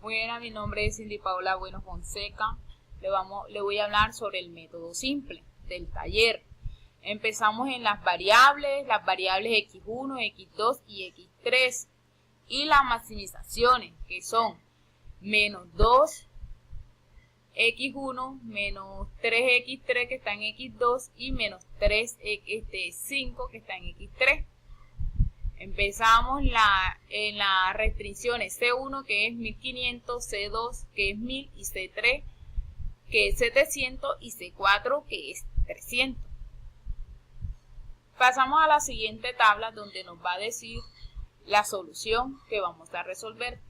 Buenas, mi nombre es Cindy Paola Bueno Fonseca. Le voy a hablar sobre el método simple del taller. Empezamos en las variables x1, x2 y x3. Y las maximizaciones, que son menos 2, x1, menos 3x3 que está en x2 y menos 5 que está en x3. Empezamos en las restricciones C1 que es 1500, C2 que es 1000 y C3 que es 700 y C4 que es 300. Pasamos a la siguiente tabla donde nos va a decir la solución que vamos a resolver.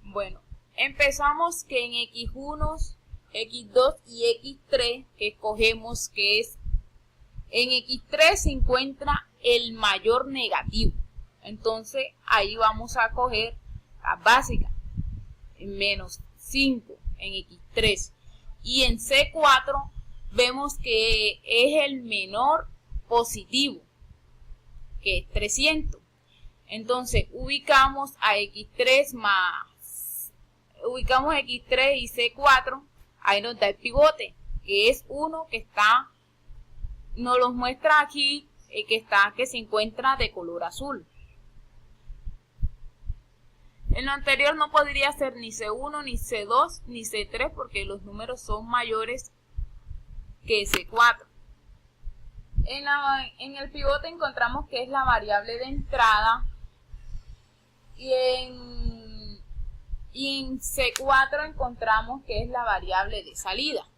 Bueno, empezamos que en x1, x2 y x3 que escogemos que es en x3 se encuentra el mayor negativo. Entonces ahí vamos a coger la básica, menos 5 en x3. Y en C4 vemos que es el menor positivo, que es 300. Entonces ubicamos a x3 y C4, ahí nos da el pivote, que es 1 que está, nos lo muestra aquí, que se encuentra de color azul. En lo anterior no podría ser ni C1, ni C2, ni C3 porque los números son mayores que C4. En el pivote encontramos que es la variable de entrada y en C4 encontramos que es la variable de salida.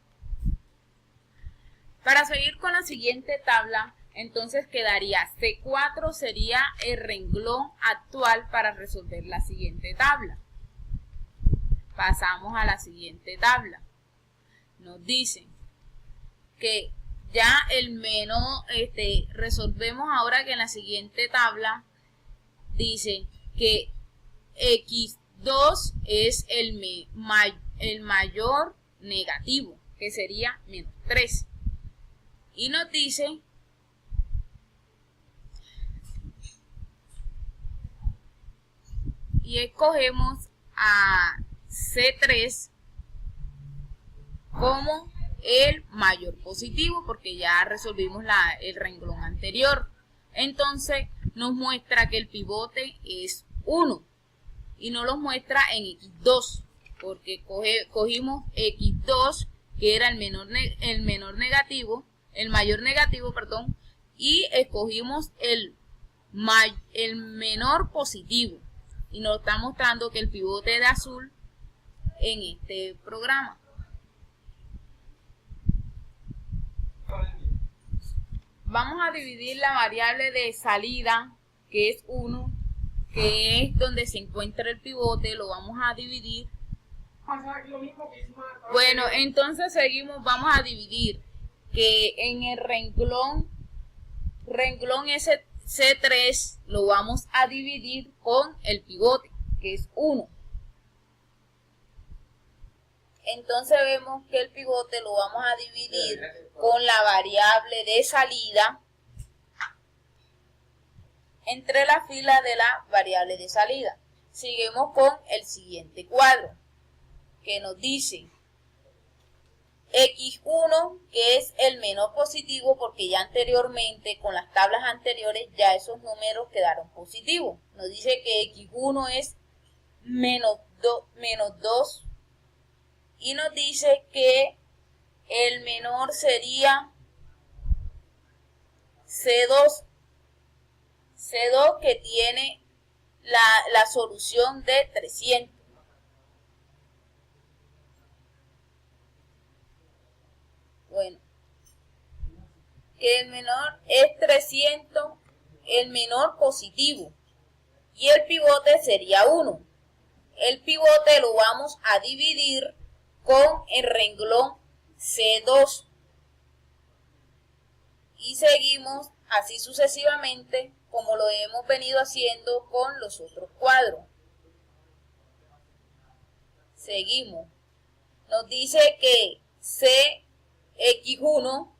Para seguir con la siguiente tabla, entonces quedaría C4 sería el renglón actual para resolver la siguiente tabla. Pasamos a la siguiente tabla. Nos dicen que ya el menor, resolvemos ahora que en la siguiente tabla dice que x2 es el mayor negativo, que sería menos 3. Y nos dice y escogemos a C3 como el mayor positivo porque ya resolvimos el renglón anterior. Entonces nos muestra que el pivote es 1 y no lo muestra en x2 porque cogimos x2 que era el mayor negativo, y escogimos el menor positivo y nos está mostrando que el pivote de azul en este programa. Vamos a dividir la variable de salida, que es 1, que es donde se encuentra el pivote, lo vamos a dividir. Bueno, entonces seguimos, vamos a dividir que en el renglón C3 lo vamos a dividir con el pivote, que es 1. Entonces vemos que el pivote lo vamos a dividir con la variable de salida entre la fila de la variable de salida. Seguimos con el siguiente cuadro, que nos dice x1, que es el menor positivo, porque ya anteriormente, con las tablas anteriores, ya esos números quedaron positivos. Nos dice que x1 es menos 2, y nos dice que el menor sería C2, que tiene la solución de 300. Bueno, que el menor es 300, el menor positivo, y el pivote sería 1. El pivote lo vamos a dividir con el renglón C2 y seguimos así sucesivamente como lo hemos venido haciendo con los otros cuadros. Seguimos. Nos dice que CX1,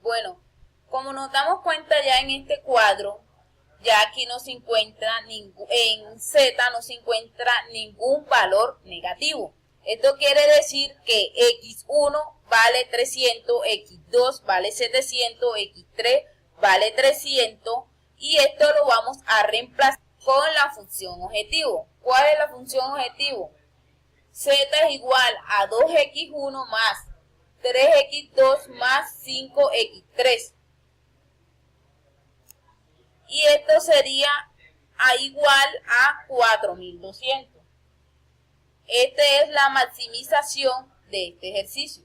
bueno, como nos damos cuenta ya en este cuadro, ya aquí no se encuentra en Z no se encuentra ningún valor negativo. Esto quiere decir que X1 vale 300, X2 vale 700, X3 vale 300 y esto lo vamos a reemplazar con la función objetivo. ¿Cuál es la función objetivo? Z es igual a 2X1 más 3X2 más 5X3. Y esto sería igual a 4200. Esta es la maximización de este ejercicio.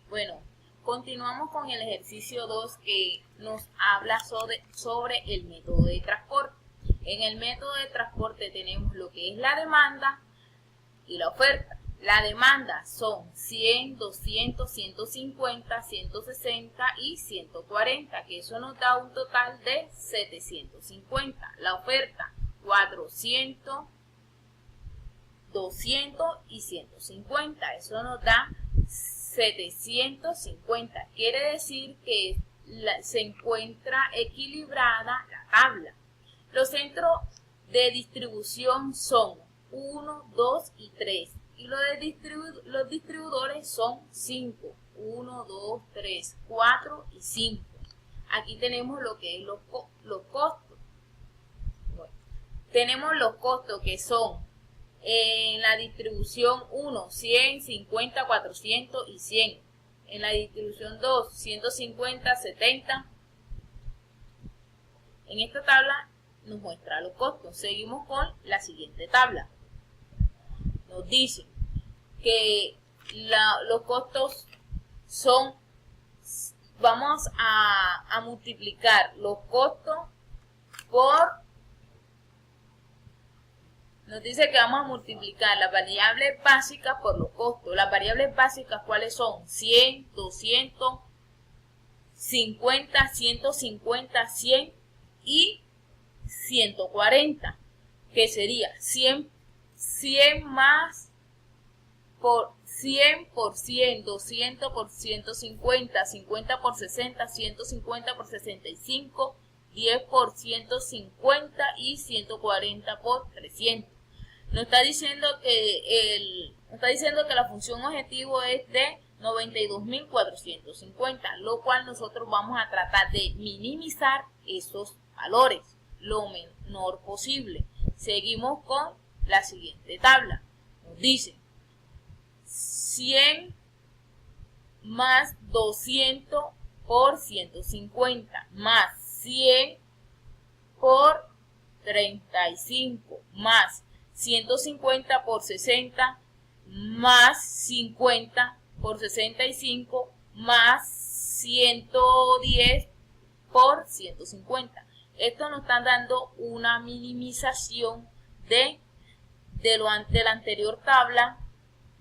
Bueno, continuamos con el ejercicio 2 que nos habla sobre el método de transporte. En el método de transporte tenemos lo que es la demanda y la oferta. La demanda son 100, 200, 150, 160 y 140, que eso nos da un total de 750. La oferta 400, 200 y 150, eso nos da 750. Quiere decir que se encuentra equilibrada la tabla. Los centros de distribución son 1, 2 y 3. Y los distribuidores son 5. 1, 2, 3, 4 y 5. Aquí tenemos lo que es los costos. Bueno, tenemos los costos que son en la distribución 1, 100, 50, 400 y 100. En la distribución 2, 150, 70. En esta tabla nos muestra los costos. Seguimos con la siguiente tabla. Nos dicen que los costos son, vamos a multiplicar los costos por, nos dice que vamos a multiplicar las variables básicas por los costos. Las variables básicas, ¿cuáles son? 100, 200, 50, 150, 100 y 140, que sería 100 más por 100 por 100, 200 por 150, 50 por 60, 150 por 65, 10 por 150 y 140 por 300. Nos está diciendo que la función objetivo es de 92.450, lo cual nosotros vamos a tratar de minimizar esos valores lo menor posible. Seguimos con la siguiente tabla. Nos dice 100 más 200 por 150 más 100 por 35 más 150 por 60 más 50 por 65 más 110 por 150. Esto nos está dando una minimización de la anterior tabla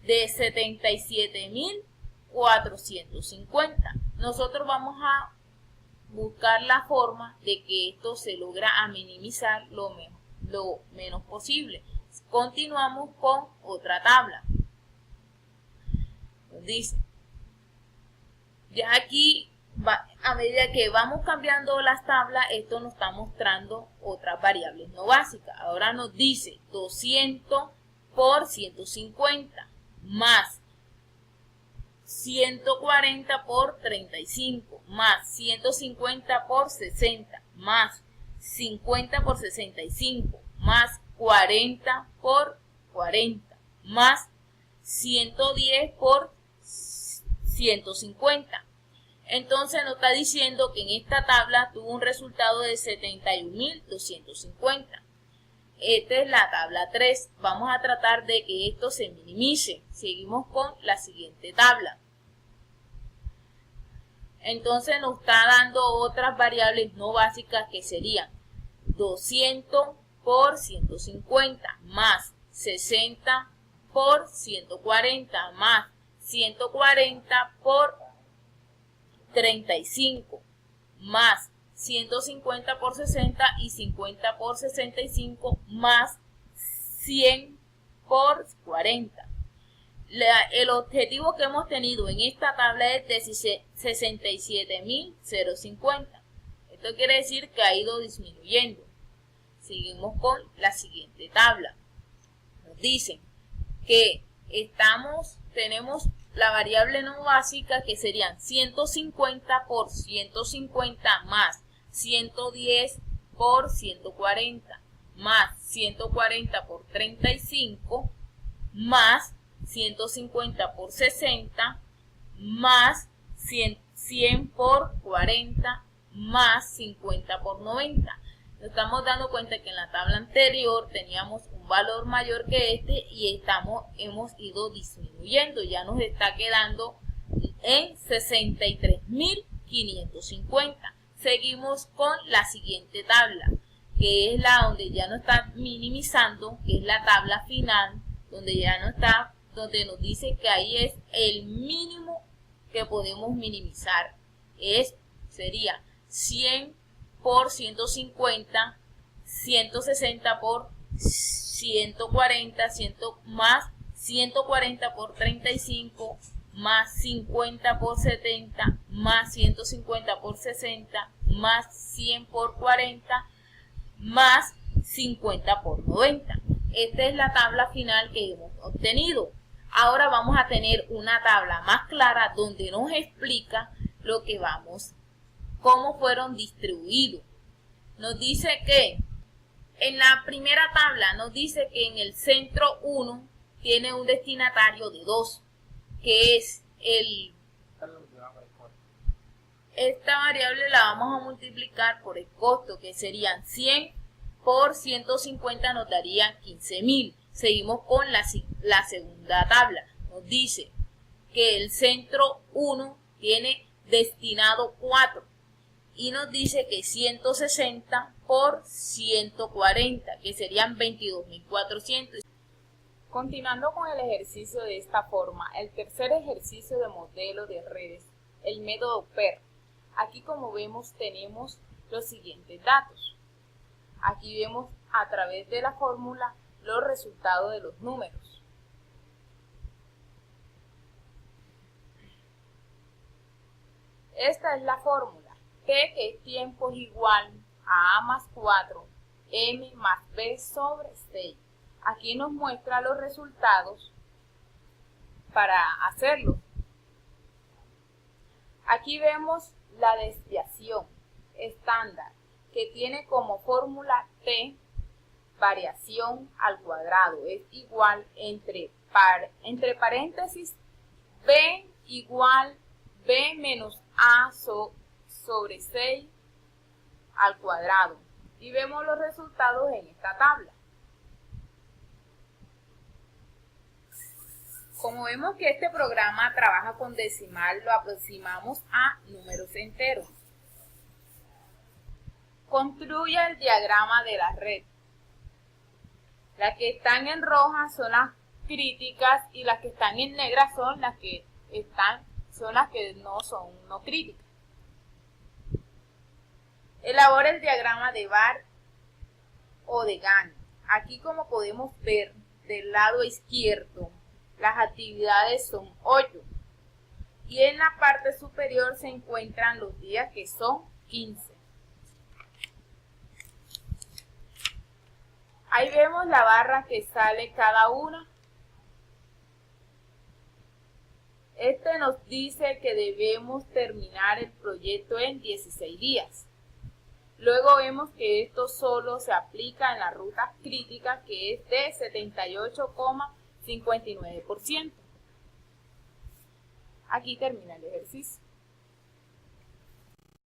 de 77.450. Nosotros vamos a buscar la forma de que esto se logra a minimizar lo menos posible. Continuamos con otra tabla. Nos dice, ya aquí, a medida que vamos cambiando las tablas, esto nos está mostrando otras variables no básicas. Ahora nos dice 200 por 150 más 140 por 35 más 150 por 60 más 50 por 65 más 40 por 40 más 110 por 150. Entonces nos está diciendo que en esta tabla tuvo un resultado de 71.250. Esta es la tabla 3. Vamos a tratar de que esto se minimice. Seguimos con la siguiente tabla. Entonces nos está dando otras variables no básicas que serían 200 por 150 más 60 por 140 más 140 por 35 más 150 por 60 y 50 por 65 más 100 por 40. el objetivo que hemos tenido en esta tabla es de 67.050. Esto quiere decir que ha ido disminuyendo. Seguimos con la siguiente tabla. Nos dicen que tenemos la variable no básica, que serían 150 por 150 más 110 por 140 más 140 por 35 más 150 por 60 más 100 por 40 más 50 por 90. Nos estamos dando cuenta que en la tabla anterior teníamos un valor mayor que este y hemos ido disminuyendo. Ya nos está quedando en 63.550. Seguimos con la siguiente tabla, que es la donde ya nos está minimizando, que es la tabla final, donde ya no está, donde nos dice que ahí es el mínimo que podemos minimizar. Sería 100 por 150, 160 por 140, más 140 por 35, más 50 por 70, más 150 por 60, más 100 por 40, más 50 por 90. Esta es la tabla final que hemos obtenido. Ahora vamos a tener una tabla más clara donde nos explica lo que cómo fueron distribuidos. Nos dice que en la primera tabla nos dice que en el centro 1 tiene un destinatario de 2, que es esta variable la vamos a multiplicar por el costo, que serían 100 por 150 nos darían 15.000. Seguimos con la segunda tabla. Nos dice que el centro 1 tiene destinado 4 y nos dice que 160 por 140, que serían 22.400. Continuando con el ejercicio de esta forma, el tercer ejercicio de modelo de redes, el método PER. Aquí, como vemos, tenemos los siguientes datos. Aquí vemos a través de la fórmula los resultados de los números. Esta es la fórmula. T, que es tiempo, es igual a A más 4, M más B sobre 6. Aquí nos muestra los resultados para hacerlo. Aquí vemos la desviación estándar, que tiene como fórmula T, variación al cuadrado, es igual entre paréntesis B igual B menos A sobre 6 al cuadrado. Y vemos los resultados en esta tabla. Como vemos que este programa trabaja con decimal, lo aproximamos a números enteros. Construye el diagrama de la red. Las que están en roja son las críticas y las que están en negra son las que no son no críticas. Elabora el diagrama de bar o de Gantt. Aquí, como podemos ver, del lado izquierdo las actividades son 8 y en la parte superior se encuentran los días, que son 15. Ahí vemos la barra que sale cada una. Este nos dice que debemos terminar el proyecto en 16 días. Luego vemos que esto solo se aplica en las rutas críticas, que es de 78,59%. Aquí termina el ejercicio.